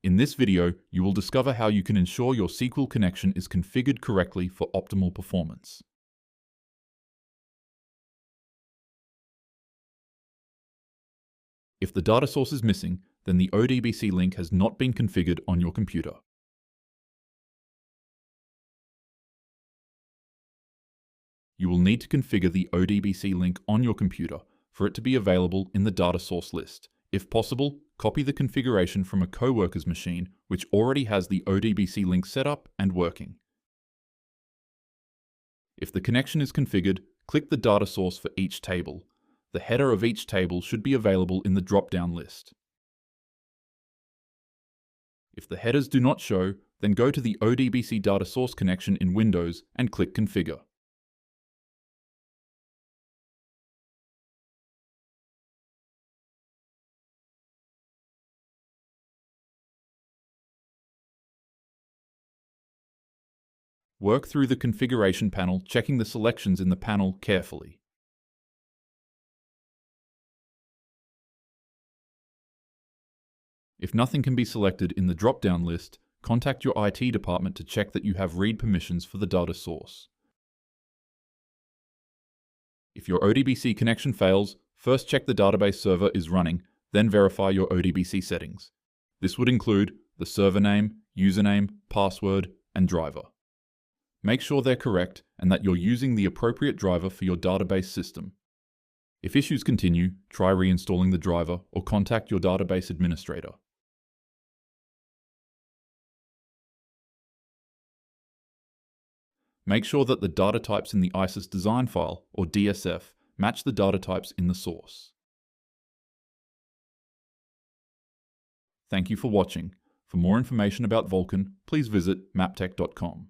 In this video, you will discover how you can ensure your SQL connection is configured correctly for optimal performance. If the data source is missing, then the ODBC link has not been configured on your computer. You will need to configure the ODBC link on your computer for it to be available in the data source list. If possible, copy the configuration from a coworker's machine which already has the ODBC link set up and working. If the connection is configured, click the data source for each table. The header of each table should be available in the drop-down list. If the headers do not show, then go to the ODBC data source connection in Windows and click Configure. Work through the configuration panel, checking the selections in the panel carefully. If nothing can be selected in the drop-down list, contact your IT department to check that you have read permissions for the data source. If your ODBC connection fails, first check the database server is running, then verify your ODBC settings. This would include the server name, username, password, and driver. Make sure they're correct and that you're using the appropriate driver for your database system. If issues continue, try reinstalling the driver or contact your database administrator. Make sure that the data types in the ISIS design file, or DSF, match the data types in the source. Thank you for watching. For more information about Vulcan, please visit maptek.com.